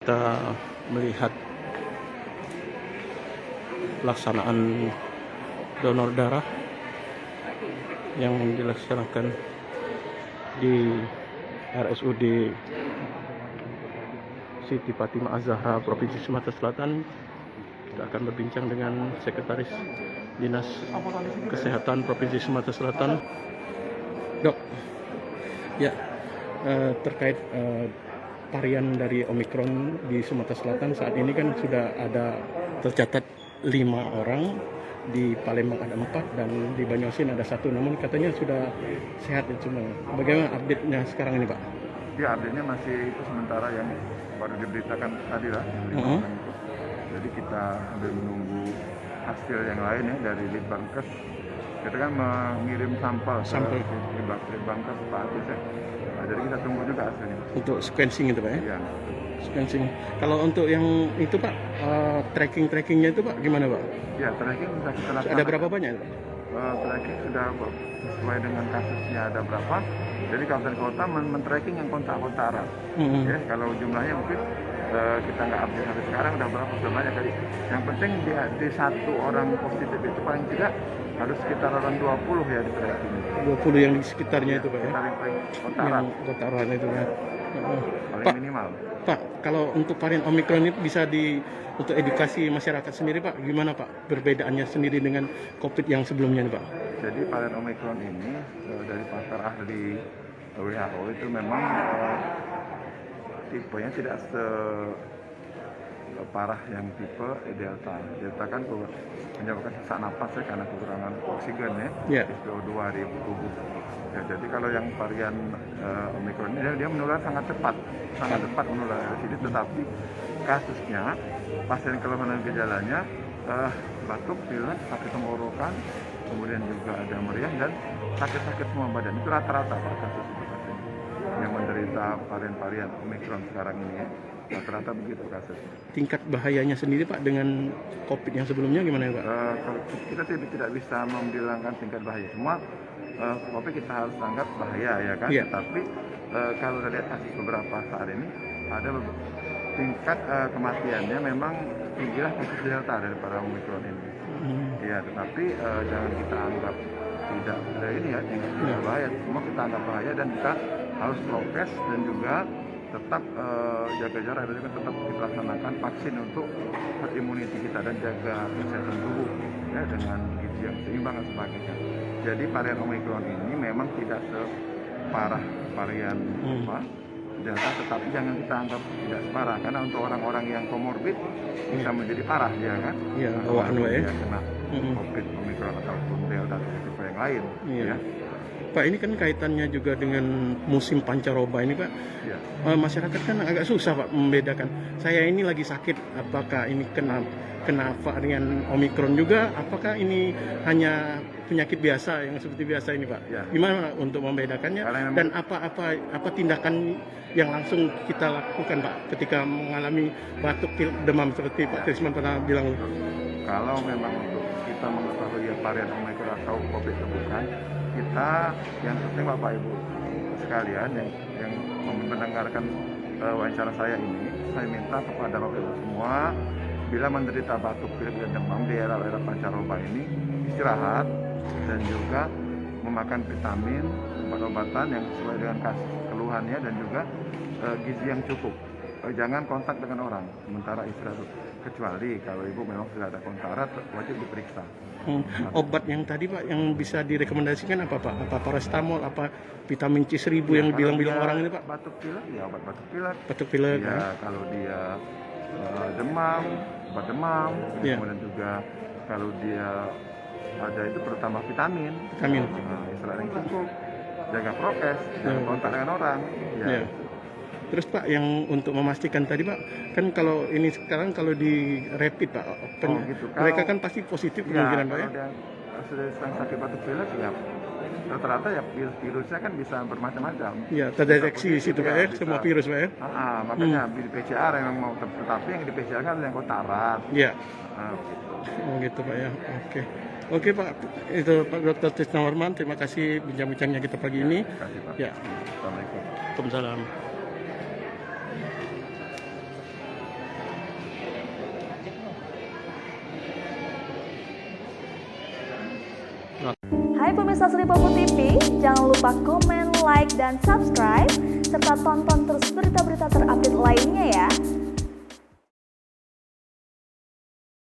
Kita melihat pelaksanaan donor darah yang dilaksanakan di RSUD Siti Fatimah Az-Zahra Provinsi Sumatera Selatan. Kita akan berbincang dengan Sekretaris Dinas Kesehatan Provinsi Sumatera Selatan. Dok, ya, terkait varian dari Omikron di Sumatera Selatan saat ini kan sudah ada tercatat 5 orang, di Palembang ada 4 dan di Banyuasin ada 1, namun katanya sudah sehat ya semua. Bagaimana update-nya sekarang ini, Pak? Ya, update-nya masih itu sementara yang baru diberitakan tadi lah, yang 5 orang itu. Jadi kita sambil menunggu hasil yang lain ya dari Litbangkes. Kita kan mengirim sampel ke Litbangkes Pak Agus ya. Nah, jadi kita tunggu juga hasilnya. Untuk sequencing itu, Pak ya? Iya. Sequencing. Kalau untuk yang itu, Pak, trackingnya itu, Pak, gimana, Pak? Ya, tracking sudah kita laksanakan. Ada berapa banyak, Pak? Tracking sudah sesuai dengan kasusnya ada berapa. Jadi kabupaten kota men-tracking yang kontak-kontak erat. Ya, kalau jumlahnya mungkin kita nggak update sampai sekarang udah berapa, sudah banyak kali. Yang penting di 1 orang positif itu paling tidak harus sekitar orang 20 ya di tracking. 20 yang di sekitarnya itu, Pak ya? Kontak erat. Yang kontak erat itu ya. Paling Pak, minimal. Pak, kalau untuk varian Omikron itu bisa untuk edukasi masyarakat sendiri, Pak, gimana, Pak, perbedaannya sendiri dengan COVID yang sebelumnya, Pak? Jadi varian Omikron ini dari pakar ahli WHO itu memang tipenya tidak separah yang tipe Delta. Delta kan menyebabkan sesak napas ya karena kekurangan oksigen ya, CO2 di tubuh. Ya, jadi kalau yang varian Omikron ini dia menular sangat cepat menular dari sini, tetapi kasusnya pasien keluhan dan gejalanya batuk, pilek, sakit tenggorokan, kemudian juga ada meriang dan sakit-sakit semua badan. Itu rata-rata Pak kasus itu pasien yang menderita varian Omikron sekarang ini ya. Rata-rata begitu kasusnya. Tingkat bahayanya sendiri, Pak, dengan COVID yang sebelumnya gimana, Pak? Kita tidak bisa membilangkan tingkat bahaya. Semua COVID kita harus anggap bahaya ya kan. Iya. Tapi kalau kita lihat kasus beberapa saat ini ada tingkat kematiannya memang tinggilah kasus Delta daripada Omikron ini. Ya, tetapi jangan kita anggap tidak ada ini ya, tidak bahaya. Semua kita anggap bahaya dan kita harus prokes dan juga tetap jaga jarak dan juga tetap kita laksanakan vaksin untuk herd immunity kita dan jaga kesehatan tubuh ya dengan gizi yang seimbang dan sebagainya. Jadi varian Omikron ini memang tidak separah varian Delta, tetapi jangan kita anggap tidak separah karena untuk orang-orang yang komorbid bisa menjadi parah ya kan. Iya, bawaan ya. Kena COVID Omikron ataupun Delta atau tipe yang lain. Iya. Ya. Pak, ini kan kaitannya juga dengan musim pancaroba ini, Pak. Ya. Masyarakat kan agak susah, Pak, membedakan. Saya ini lagi sakit, apakah ini kena varian Omikron juga, apakah ini hanya penyakit biasa yang seperti biasa ini, Pak? Ya. Gimana untuk membedakannya dan apa tindakan yang langsung kita lakukan, Pak, ketika mengalami batuk, pilek, demam seperti Pak Trisman pernah bilang? Kalau memang untuk kita mengetahui varian Omikron atau COVID itu bukan, kita yang penting Bapak Ibu sekalian yang mendengarkan wawancara saya ini, saya minta kepada Bapak Ibu semua bila menderita batuk, pilek dan demam di era pancaroba ini istirahat dan juga memakan vitamin, obat-obatan yang sesuai dengan kasus keluhannya dan juga gizi yang cukup. Jangan kontak dengan orang sementara istirahat, kecuali kalau ibu memang sudah ada kontak erat wajib diperiksa. Obat yang tadi, Pak, yang bisa direkomendasikan apa, Pak? Apa paracetamol, apa vitamin C1000 yang bilang-bilang orang ini, Pak? Batuk pilek ya obat batuk pilek. Batuk pilek ya. Kalau dia demam, obat demam. Kemudian juga kalau dia ada itu terutama vitamin. Istirahat yang cukup, jaga prokes, jangan kontak dengan orang. Ya. Terus, Pak, yang untuk memastikan tadi, Pak, kan kalau ini sekarang kalau di rapid, Pak, gitu. Mereka kan pasti positif kemungkinan, Pak ya? Kalau sudah sakit batuk pilek ya rata-rata ya virusnya kan bisa bermacam-macam. Iya, terdeteksi di situ, Pak ya, semua virus, Pak ya? Makanya di PCR yang mau, tetapi yang di PCR kan yang kontak erat. Iya. Gitu, Pak ya. Oke, Pak, itu Pak Dr. Trisna Warman, terima kasih bincang-bincangnya kita pagi ini. Terima kasih, Pak. Ya. Assalamualaikum. Waalaikumsalam. Hai pemirsa Sri Popo TV, jangan lupa komen, like, dan subscribe, serta tonton terus berita-berita terupdate lainnya ya.